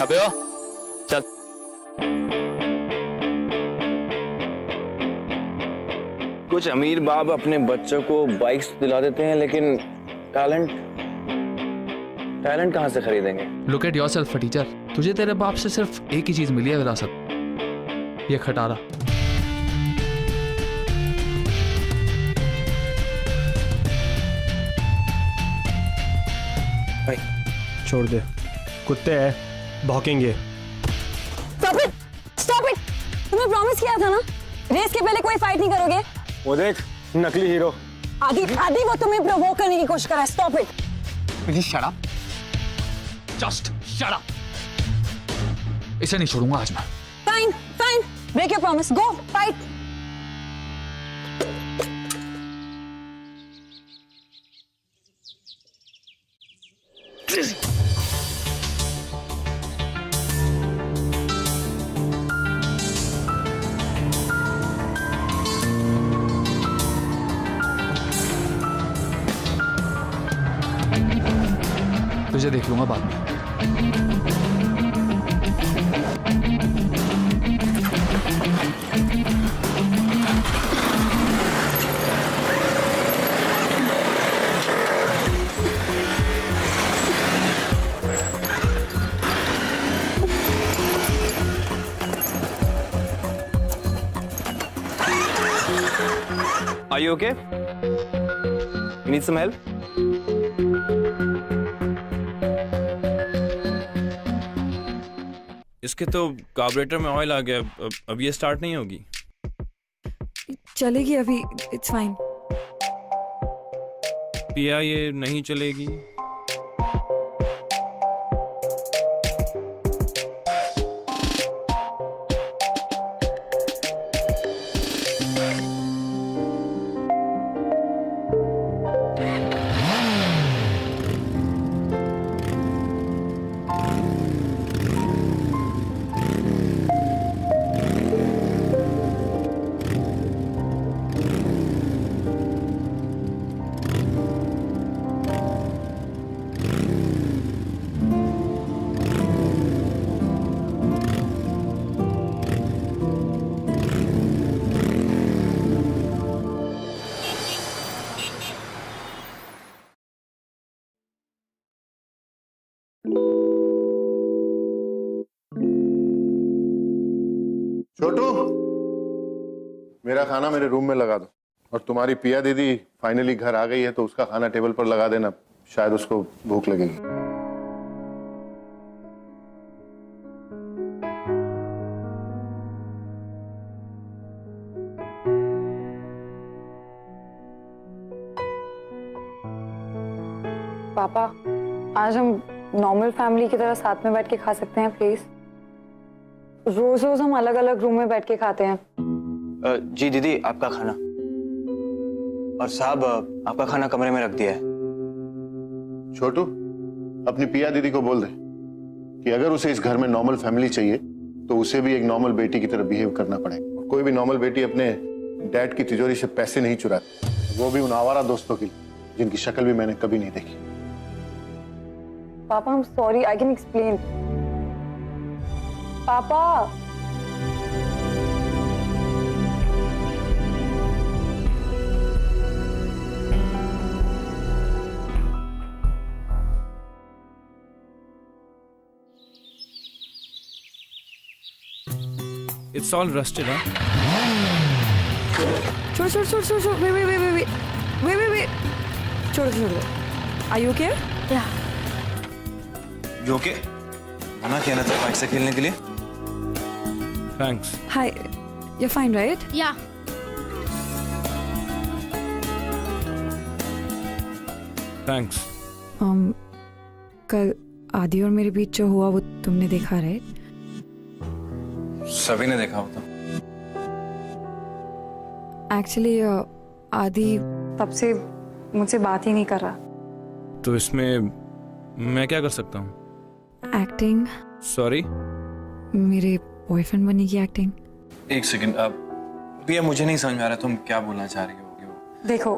अबे ओ चल। कुछ अमीर बाप अपने बच्चों को बाइक्स दिला देते हैं, लेकिन टैलेंट कहां से खरीदेंगे? लुक एट योरसेल्फ टीचर, तुझे तेरे बाप से सिर्फ एक ही चीज मिली है विरासत, ये खटारा। भाई छोड़ दे, कुत्ते हैं, भौंकेंगे। Stop it! Stop it! तुम्हें प्रॉमिस किया था ना, रेस के पहले कोई फाइट नहीं करोगे। वो देख, नकली हीरो। आदि वो तुम्हें प्रोवोक करने की कोशिश कर रहा है। Stop it! Please shut up. Just shut up. इसे नहीं छोड़ूंगा आज मैं। Fine, fine. Break your promise. Go fight. तुझे देख लूंगा बाद में। Are you okay? You need some help? इसके तो कार्बोरेटर में ऑयल आ गया, अब ये स्टार्ट नहीं होगी। चलेगी अभी, it's fine. पिया ये नहीं चलेगी। छोटू, मेरा खाना मेरे रूम में लगा दो। और तुम्हारी पिया दीदी फाइनली घर आ गई है, तो उसका खाना टेबल पर लगा देना, शायद उसको भूख लगेगी। पापा, आज हम नॉर्मल फैमिली की तरह साथ में बैठ के खा सकते हैं प्लीज? रोज रोज हम अलग अलग रूम में बैठ के खाते हैं। जी दीदी, आपका खाना। और साहब, आपका खाना कमरे में रख दिया है। छोटू, अपनी पिया दीदी को बोल दे कि अगर उसे इस घर में नॉर्मल फैमिली चाहिए तो उसे भी एक नॉर्मल बेटी की तरह बिहेव करना पड़ेगा। और कोई भी नॉर्मल बेटी अपने डैड की तिजोरी से पैसे नहीं चुराती, वो भी उन आवारा दोस्तों की जिनकी शक्ल भी मैंने कभी नहीं देखी। पापा, I'm sorry, I can explain. पापा, It's all rusted, huh? छोड़, wait. छोड़ो. Are you okay? Yeah. You okay? मना किया ना तो बाइक से खेलने के लिए। Thanks. Hi, you're fine, right? Yeah. Thanks. कल आदि और मेरे बीच जो हुआ वो तुमने देखा, राइट? सभी ने देखा हो तो। एक्चुअली आदि तब से मुझसे बात ही नहीं कर रहा। तो इसमें मैं क्या कर सकता हूँ? एक्टिंग। सॉरी? मेरे बॉयफ्रेंड बनने की एक्टिंग। एक सेकंड, भैया मुझे नहीं समझ में आ रहा तुम क्या बोलना चाह रही हो। देखो,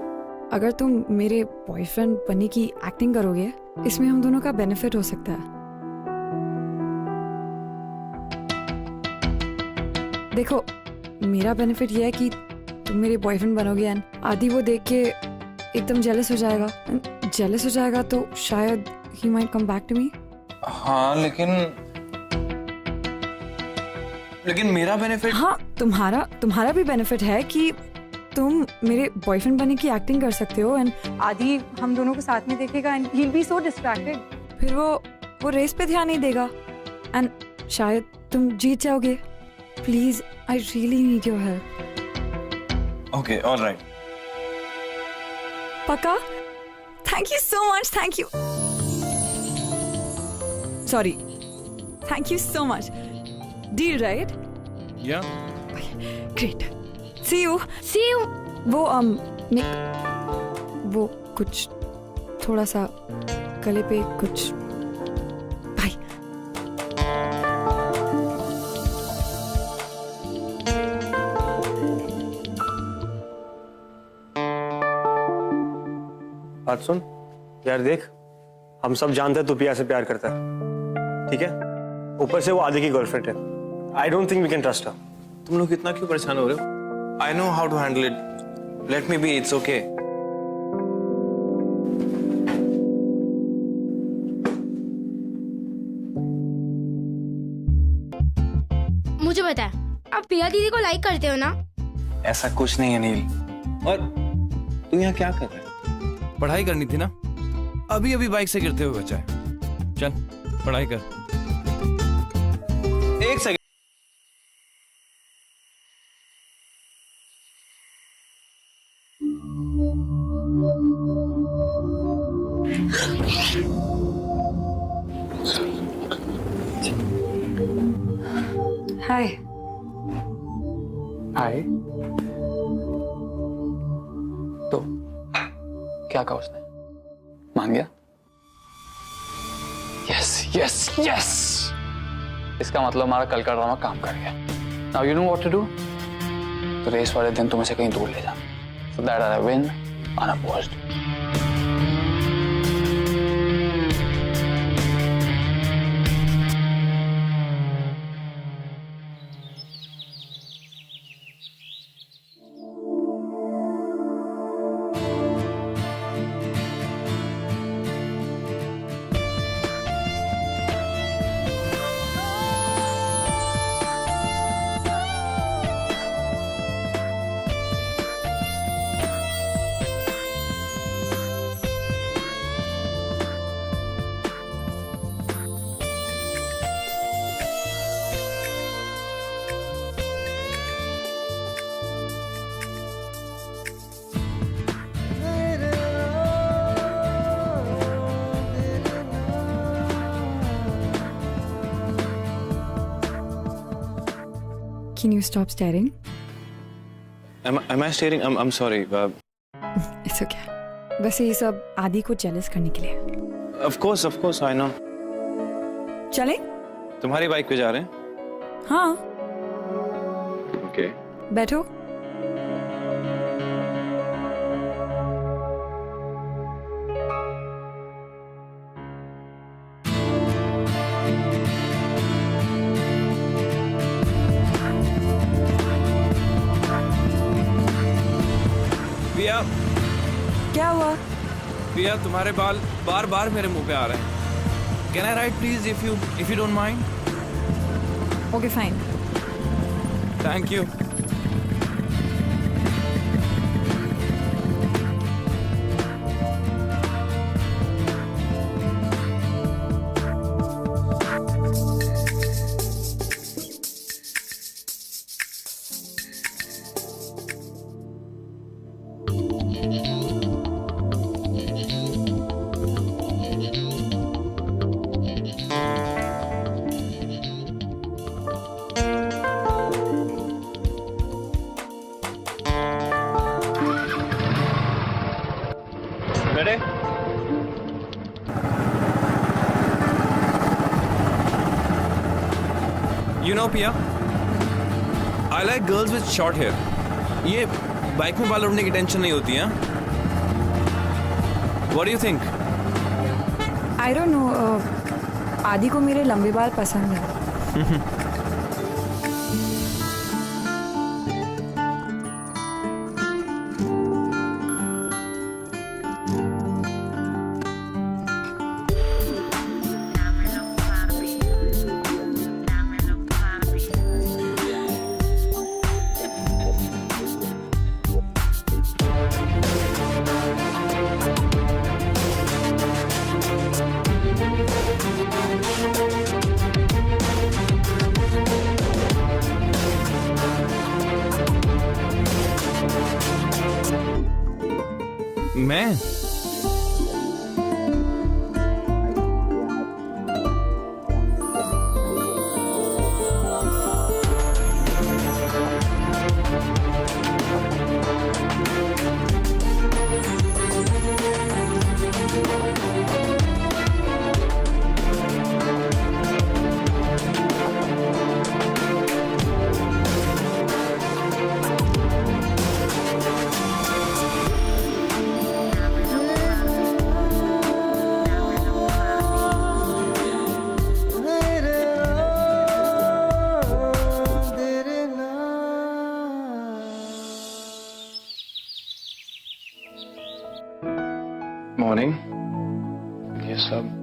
अगर तुम मेरे बॉयफ्रेंड बनने की एक्टिंग करोगे, इसमें हम दोनों का बेनिफिट हो सकता है। देखो मेरा बेनिफिट ये है कि तुम मेरे बॉयफ्रेंड बनोगे एंड आदि वो देख के एकदम जेलस हो जाएगा। जेलस हो जाएगा तो शायद ही might come back to me. हाँ लेकिन मेरा बेनिफिट। हाँ तुम्हारा भी बेनिफिट है कि तुम मेरे बॉयफ्रेंड बनने की एक्टिंग कर सकते हो एंड आदि हम दोनों को साथ में देखेगा and he will be so distracted. फिर वो रेस पे ध्यान नहीं देगा एंड शायद तुम जीत जाओगे। Please I really need your help. Okay alright. पक्का? Thank you so much. Thank you. Sorry. Thank you so much. Deal right? या ग्रेट। See you. वो वो कुछ थोड़ा सा गले पे कुछ। बाय। बात सुन यार, देख हम सब जानते हैं तू पिया से प्यार करता है, ठीक है? ऊपर से वो आदि की गर्लफ्रेंड है। I don't think we can trust her. तुम लोग इतना क्यों परेशान हो रहे हो? I know how to handle it. Let me be, it's okay. मुझे बता, आप प्रिया दीदी को लाइक करते हो ना? ऐसा कुछ नहीं है नील। और तू यहाँ क्या कर रहा है? पढ़ाई करनी थी ना, अभी अभी बाइक से गिरते हुए बचा है। चल पढ़ाई कर। एक सेकंड। हाय। हाय। तो क्या कहा उसने? मान गया? Yes yes yes. इसका मतलब हमारा कल का ड्रामा काम कर गया। Now you know what to do. तो रेस वाले दिन तुम इसे कहीं दूर ले जा, so that I win unopposed. Can you stop staring? Am I staring? I'm sorry. It's okay. बस ये सब आदि को जेलस करने के लिए। Of course, I know. चले? तुम्हारी बाइक पे जा रहे हैं? हाँ। Okay. बैठो। पिया, क्या हुआ? पिया तुम्हारे बाल बार बार मेरे मुंह पे आ रहे हैं। Can I write please if you don't mind? Okay, fine. Thank you. Ready? You know पिया, I like girls with short hair. ये बाइक में बाल उड़ने की टेंशन नहीं होती है। What do you think? I don't know. आदि को मेरे लंबे बाल पसंद है।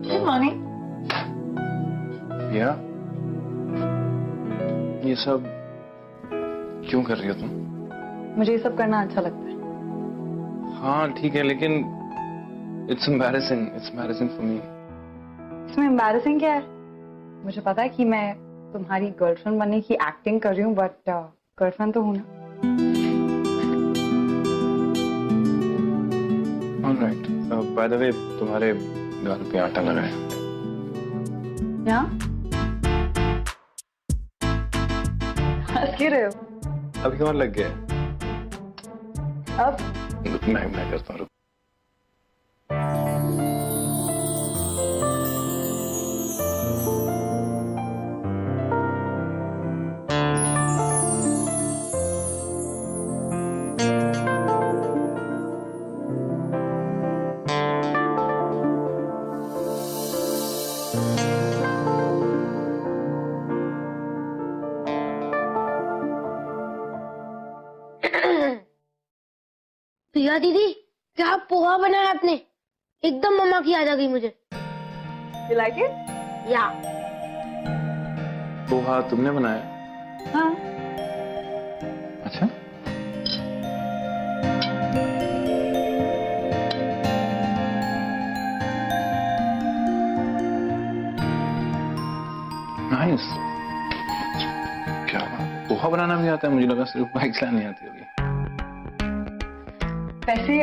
Good morning. या ये सब क्यों कर रही हो तुम? मुझे ये सब करना अच्छा लगता है. हाँ ठीक है, लेकिन इट्स एम्बैरेसिंग फॉर मी. इसमें एम्बैरेसिंग क्या है? मुझे पता है कि मैं तुम्हारी गर्लफ्रेंड बनने की एक्टिंग कर रही हूँ, बट गर्लफ्रेंड तो हूँ ना. ऑलराइट. बाय द वे, तुम्हारे गाल पे आटा लगा है. यहाँ हंस क्यों रहे हो? अभी और लग गया. अब मैं करता हूँ. प्रिया दीदी, क्या पोहा बनाया आपने? एकदम मम्मा की याद आ गई मुझे. you like it? या पोहा तुमने बनाया? हाँ. अच्छा. नाइस. क्या बात, पोहा बनाना भी आता है? मुझे लगा सिर्फ बाइक चलानी आती होगी. वैसे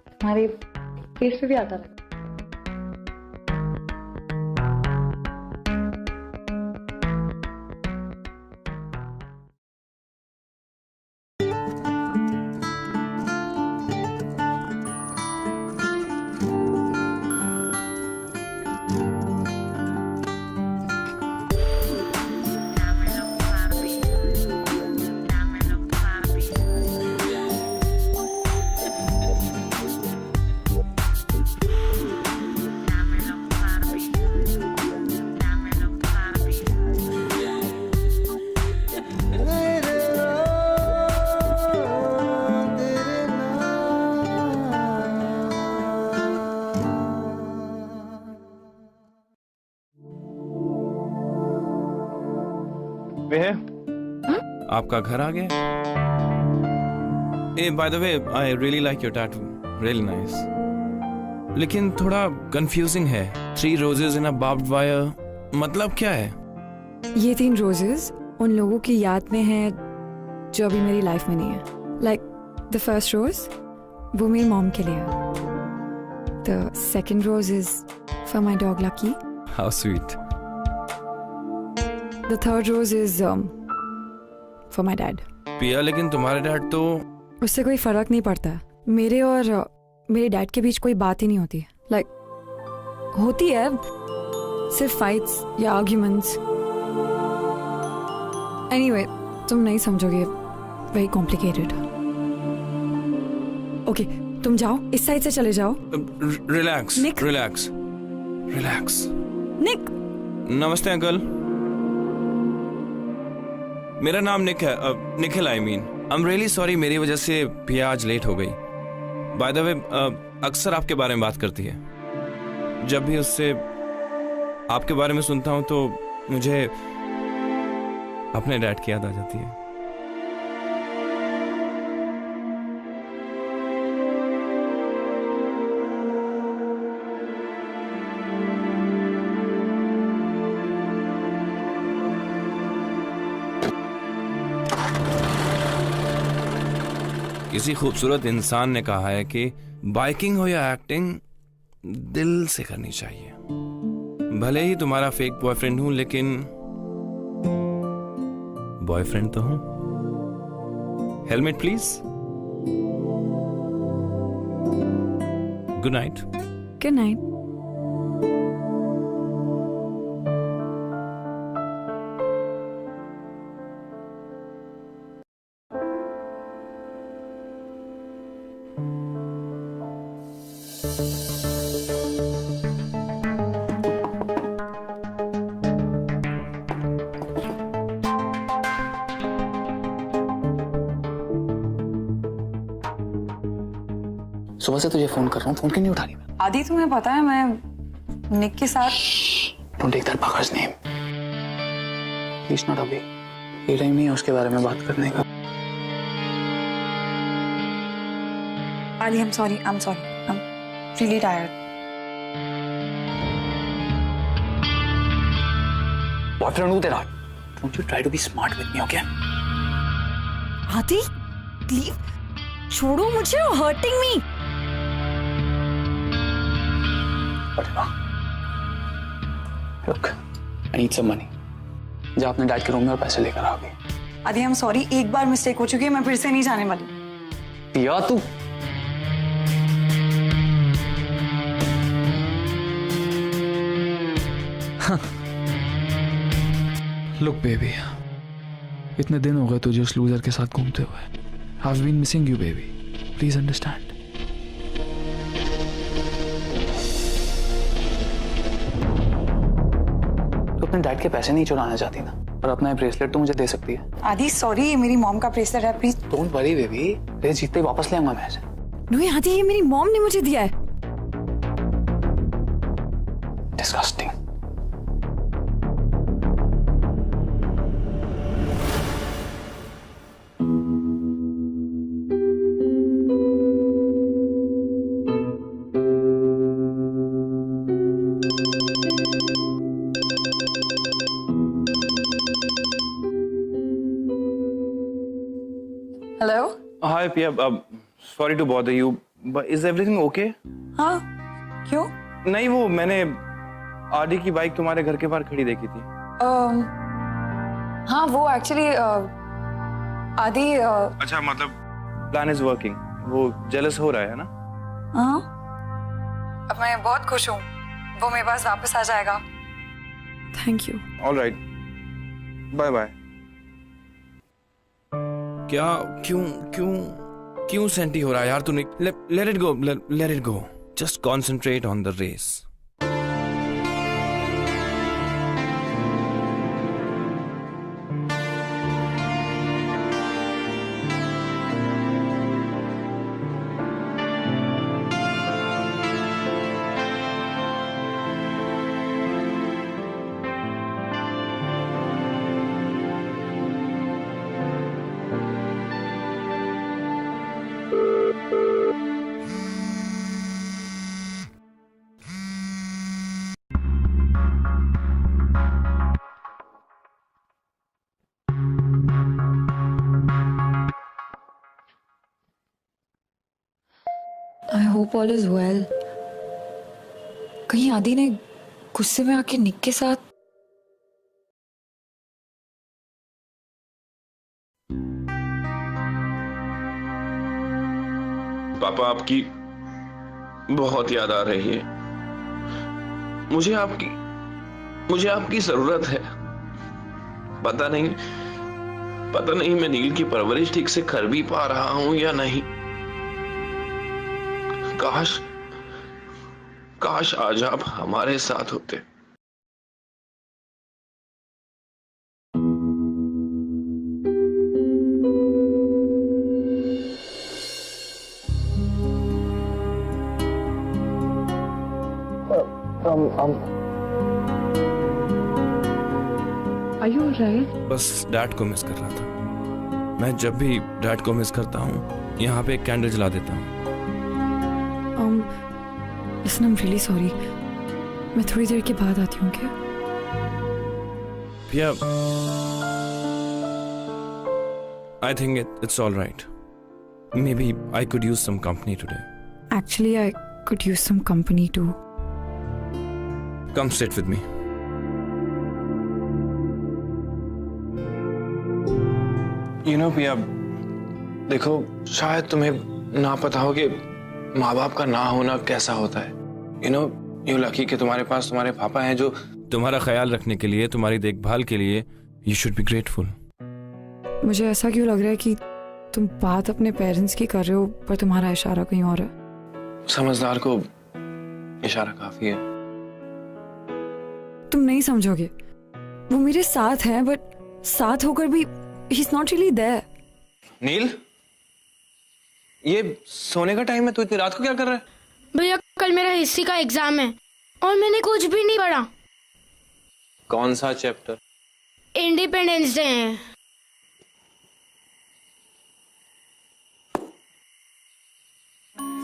तुम्हारे फेस पे भी आता लगा. आपका घर आ गया. ए by the way, I really like your tattoo. Really nice. लेकिन थोड़ा कंफ्यूजिंग है. 3 roses in a barbed wire, मतलब क्या है? ये 3 रोजेस उन लोगों की याद में है जो अभी मेरी लाइफ में नहीं है. लाइक द फर्स्ट रोज वो मेरी मॉम के लिए है. The second rose is for my dog Lucky. How sweet. The third rose is for my dad. Piya, लेकिन तुम्हारे डैड तो... उससे कोई फर्क नहीं पड़ता. मेरे और मेरे डैड के बीच कोई बात ही नहीं होती. लाइक होती है सिर्फ फाइट्स या आर्ग्यूमेंट्स. एनीवे, तुम नहीं समझोगे. Very complicated. ओके, तुम जाओ, इस साइड से चले जाओ. Relax Nick. Relax relax. Nick. नमस्ते अंकल. मेरा नाम निक है. Nikhil, I mean. I am really sorry, मेरी वजह से पिया आज लेट हो गई. बाय द वे, अक्सर आपके बारे में बात करती है. जब भी उससे आपके बारे में सुनता हूं तो मुझे अपने डैड की याद आ जाती है. किसी खूबसूरत इंसान ने कहा है कि बाइकिंग हो या एक्टिंग, दिल से करनी चाहिए. भले ही तुम्हारा फेक बॉयफ्रेंड हूं, लेकिन बॉयफ्रेंड तो हूं. Helmet please. Good night. Good night. सुबह से तुझे फोन कर रहा हूँ, फोन क्यों नहीं उठा रही? मैं आदि, तुम्हें पता है मैं निक के साथ Don't take that bugger's name. Please not अभी. ये टाइम नहीं है उसके बारे में बात करने का. आदि, I'm sorry. I'm really tired. Boyfriend हूँ तेरा. Don't you try to be smart with me, okay? आदि, प्लीज छोड़ो मुझे, hurting me. Fatima. Look, I need some money. जा अपने डैड के रूम में और पैसे लेकर आ गई. आदि, I'm sorry. एक बार मिस्टेक हो चुकी है, मैं फिर से नहीं जाने वाली. पिया तू. Look baby, इतने दिन हो गए तुझे उस लूजर के साथ घूमते हुए. I've been missing you baby. Please understand. तो अपने डैड के पैसे नहीं चुराना चाहती ना, और अपना ब्रेसलेट तो मुझे दे सकती है. आदि सॉरी, ये मेरी मॉम का ब्रेसलेट है, प्लीज. Don't worry baby, तेरे जीतते ही वापस ले आऊंगा मैं इसे. नहीं आदि, ये मेरी मॉम ने मुझे दिया है. Disgusting. Hello. Hi, Pia. Sorry to bother you, but is everything okay? हाँ, क्यों? नहीं, वो मैंने आदि की बाइक तुम्हारे घर के बाहर खड़ी देखी थी. हाँ, वो एक्चुअली आदि. अच्छा, मतलब प्लान इज वर्किंग. वो जेलस हो रहा है ना? हाँ, अब मैं बहुत खुश हूँ. वो मेरे पास वापस आ जाएगा. Thank you. All right. Bye bye. क्या क्यों सेंटी हो रहा है यार तूने? let it go, let it go. Just concentrate on the race. I hope all is well. कहीं आदि ने गुस्से में आके निक के साथ. पापा, आपकी बहुत याद आ रही है. मुझे आपकी जरूरत है. पता नहीं मैं नील की परवरिश ठीक से कर भी पा रहा हूं या नहीं. काश आज आप हमारे साथ होते. Are you alright? बस डैड को मिस कर रहा था. मैं जब भी डैड को मिस करता हूँ यहाँ पे एक कैंडल जला देता हूँ. Listen, I'm really sorry. मैं थोड़ी देर के बाद आती हूँ क्या? Yeah. I think it's all right. Maybe I could use some company today. Actually, I could use some company too. Come sit with me. पिया, देखो, शायद तुम्हें ना पता हो कि माँ बाप का ना होना कैसा होता है. यू लकी कि तुम्हारे पास तुम्हारे पापा हैं जो तुम्हारा ख्याल रखने के लिए, तुम्हारी देखभाल के लिए. You should be grateful. मुझे ऐसा क्यों लग रहा है कि तुम बात अपने पेरेंट्स की कर रहे हो पर तुम्हारा इशारा कहीं और है. समझदार को इशारा काफी है. तुम नहीं समझोगे. वो मेरे साथ है, बट साथ होकर भी he's not really there. नील, ये सोने का टाइम है, तू इतनी रात को क्या कर रहा है? भैया कल मेरा हिस्ट्री का एग्जाम है. और मैंने कुछ भी नहीं पढ़ा। कौन सा चैप्टर? इंडिपेंडेंस डे है।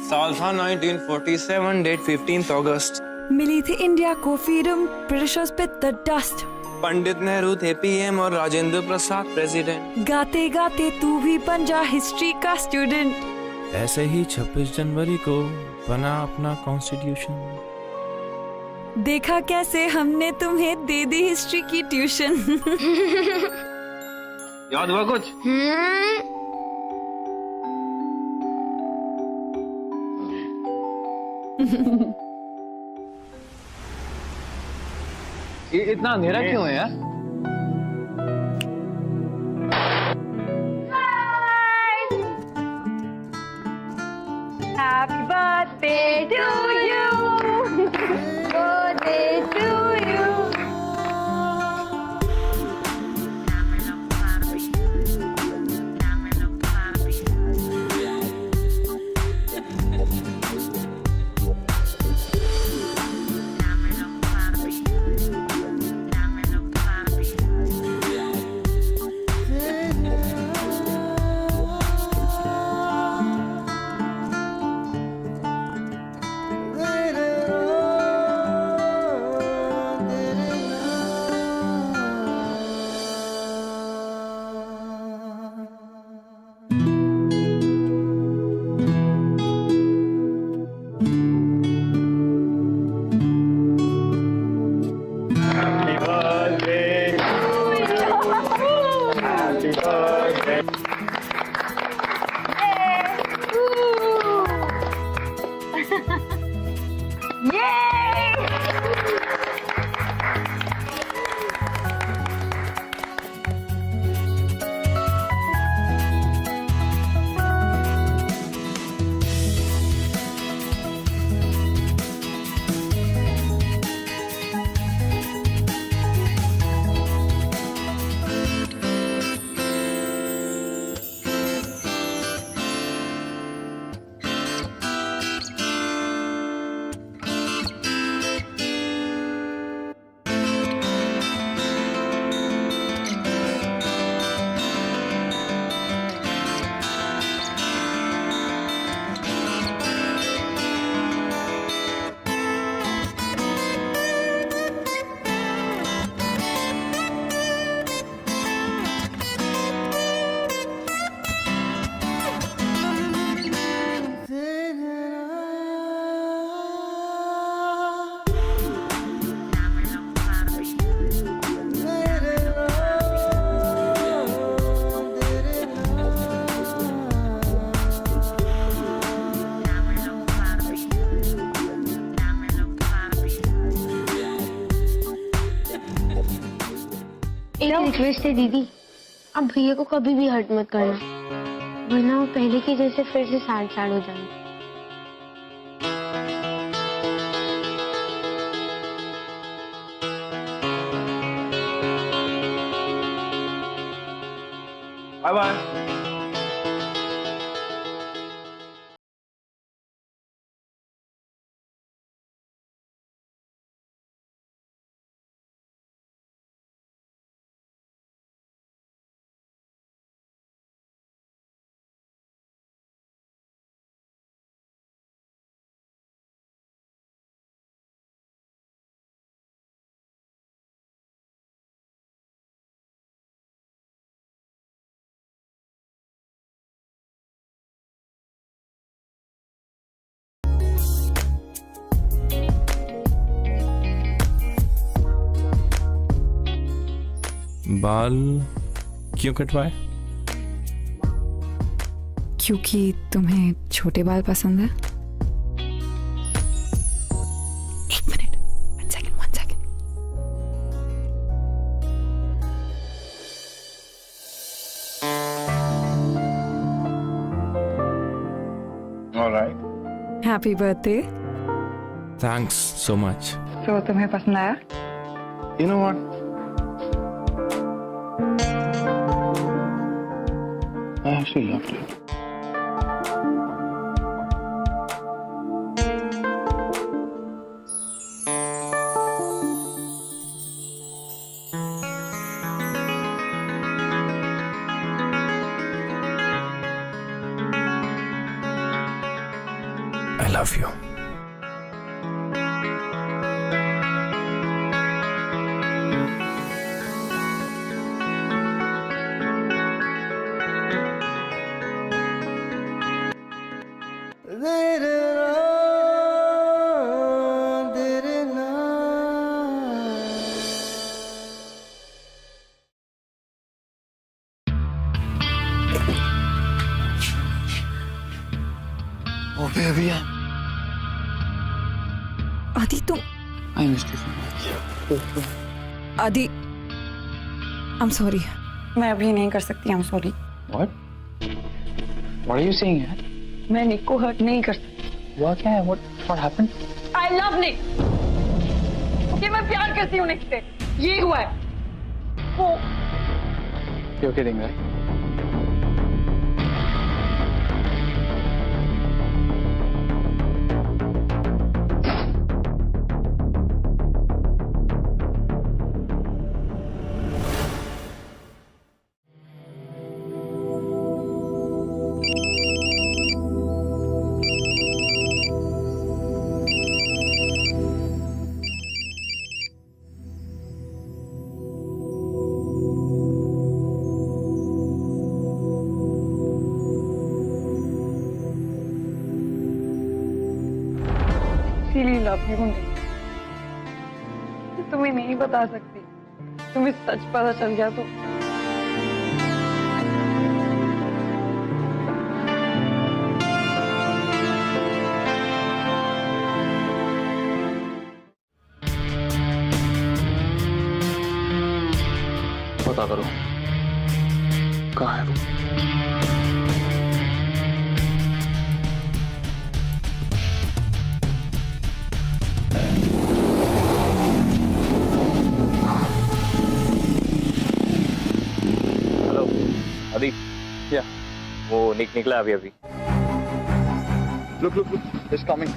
साल था 1947, डेट 15 अगस्त। मिली थी इंडिया को फ्रीडम, ब्रिटिशर्स पे द डस्ट। पंडित नेहरू थे पीएम और राजेंद्र प्रसाद प्रेसिडेंट। गाते गाते तू भी बन जा हिस्ट्री का स्टूडेंट। ऐसे ही 26 जनवरी को बना अपना कॉन्स्टिट्यूशन। देखा कैसे हमने तुम्हें दे दी हिस्ट्री की ट्यूशन। याद हुआ कुछ? ये इतना अंधेरा क्यों है यार? Happy birthday to you. Birthday to you. एक रिक्वेस्ट है दीदी, अब भैया को कभी भी हर्ट मत करना, वरना वो पहले की जैसे फिर से सैड सैड हो जाएंगे। Bye bye. बाल क्यों कटवाए? क्योंकि तुम्हें छोटे बाल पसंद है। एक minute, 1 second, 1 second. Alright. Happy birthday. Thanks so much. तो तुम्हें पसंद आया? You know what? I actually loved it. Love you. Oh baby, Adi तुम I missed you so much. Adi I am sorry, मैं अभी नहीं कर सकती। I am sorry. What are you saying यार? मैं निक को हर्ट नहीं कर सकती। हुआ क्या है? What happened? I love Nick. Okay, मैं प्यार करती हूँ निक से, ये हुआ है। वो यू किडिंग राइट? इसीलिए लव यू नहीं, तुम्हें नहीं बता सकती। तुम्हें सच पता चल गया तो पता करो कहाँ है वो। अभी या वो निकला अभी अभी। Look is coming.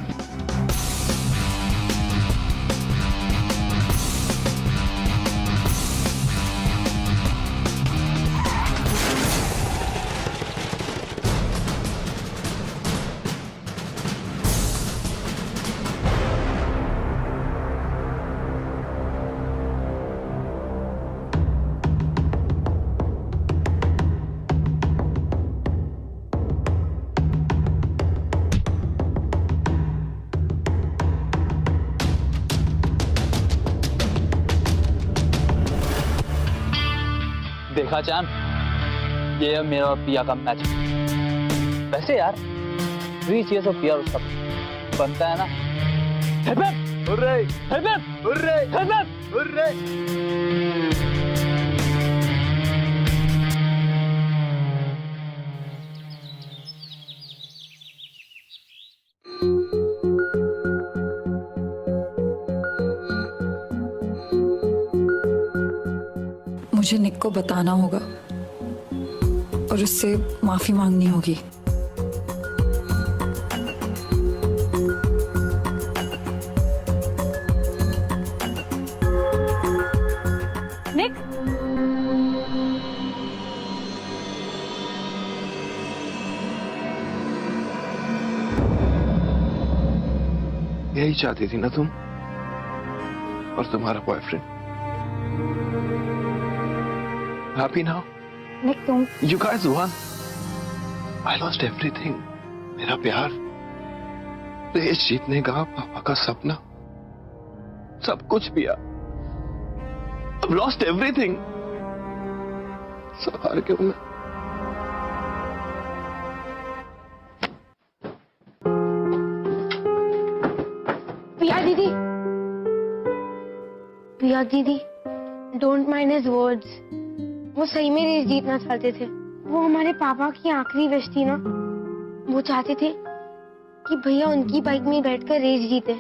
देखा चैम, ये है मेरा और पिया का मैच। वैसे यार 3 चीयर्स और पिया उसका बनता है ना। Hip hip hurray, hip hip hurray, hip hip hurray. मुझे निक को बताना होगा और उससे माफी मांगनी होगी। निक, यही चाहती थी ना तुम और तुम्हारा बॉयफ्रेंड। Happy now? निक तुम You guys won. I lost everything. मेरा प्यार, रेस जीतने का पापा का सपना, सब कुछ पिया। I've lost everything. सब हार गया मैं। पिया दीदी, पिया दीदी, डोंट माइंड हिज वर्ड्स। वो सही में रेस जीतना चाहते थे। वो हमारे पापा की आखिरी विश थी ना। वो चाहते थे कि भैया उनकी बाइक में बैठकर रेस जीते।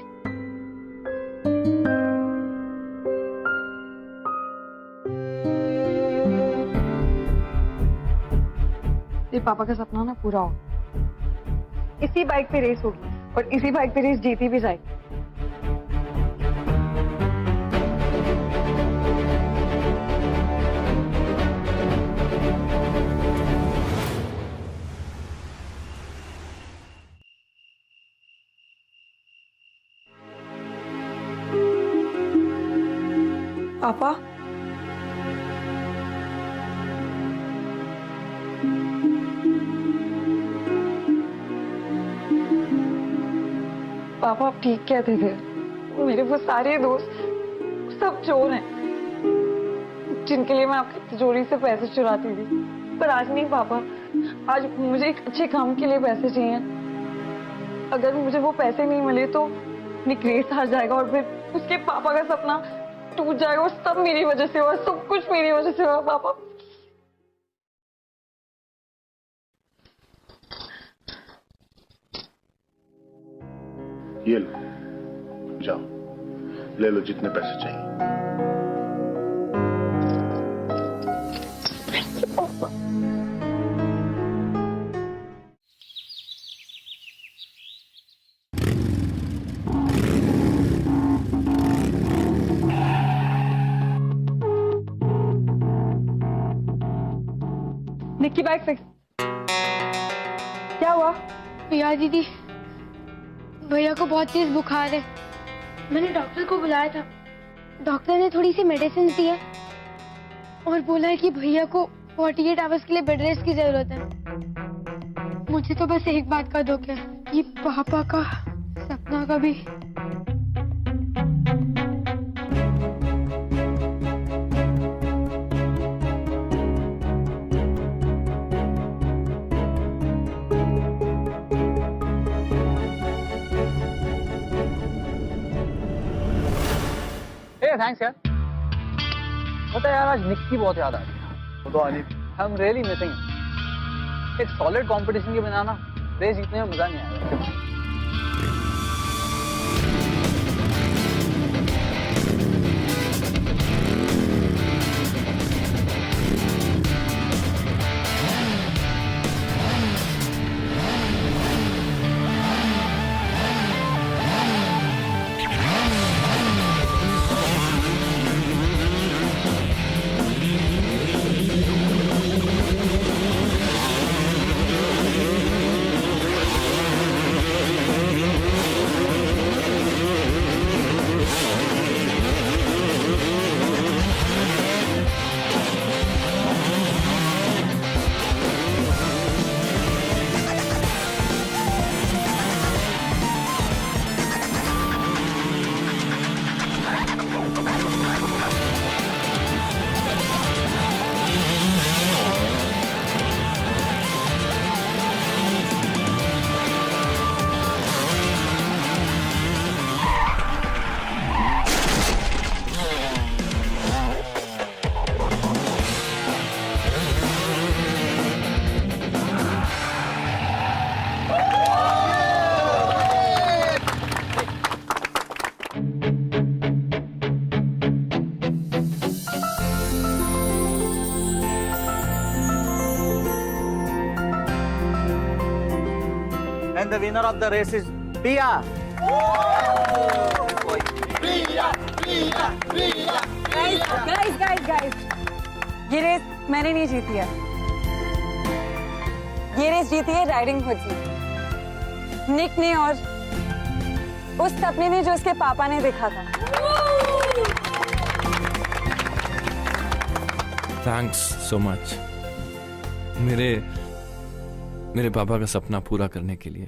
ये पापा का सपना ना पूरा हो। इसी बाइक पे रेस होगी और इसी बाइक पे रेस जीती भी जाएगी। पापा पापा आप ठीक कहते थे, मेरे वो सारे दोस्त सब चोर हैं जिनके लिए मैं आपकी तिजोरी से पैसे चुराती थी। पर आज नहीं पापा, आज मुझे एक अच्छे काम के लिए पैसे चाहिए। अगर मुझे वो पैसे नहीं मिले तो निक रेस हार जाएगा और फिर उसके पापा का सपना टूट जाएगा और सब मेरी वजह से हुआ, सब कुछ मेरी वजह से हुआ पापा। ये लो, जाओ ले लो जितने पैसे चाहिए। Nikki bag fix. क्या हुआ? प्रिया दीदी, भैया को बहुत तेज बुखार है। मैंने डॉक्टर को बुलाया था। डॉक्टर ने थोड़ी सी मेडिसिन दी है और बोला है कि भैया को 48 आवर्स के लिए बेड रेस्ट की जरूरत है। मुझे तो बस एक बात का दुख है, ये पापा का सपना का भी। थैंक्स यार। पता है यार, आज निक्की बहुत याद आ रही है। वो तो आनी थी। आई एम रियली मिसिंग। एक सॉलिड कंपटीशन के बिना ना रेस जीतने में मजा नहीं आएगा। And the winner of the race is Pia. Guys, ये रेस मैंने नहीं जीती है। ये रेस जीती है राइडिंग हुड ने, निक ने और उस सपने ने जो उसके पापा ने देखा था। थैंक्स सो मच मेरे पापा का सपना पूरा करने के लिए।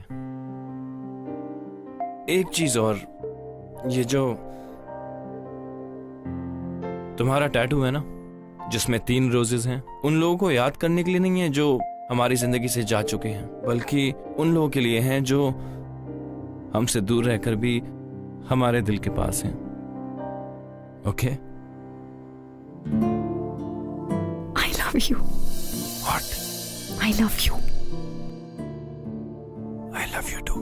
एक चीज और, ये जो तुम्हारा टैटू है ना, जिसमें 3 रोजेस हैं, उन लोगों को याद करने के लिए नहीं है जो हमारी जिंदगी से जा चुके हैं, बल्कि उन लोगों के लिए हैं जो हमसे दूर रहकर भी हमारे दिल के पास हैं। Okay? I love you. What? I love you. I love you too.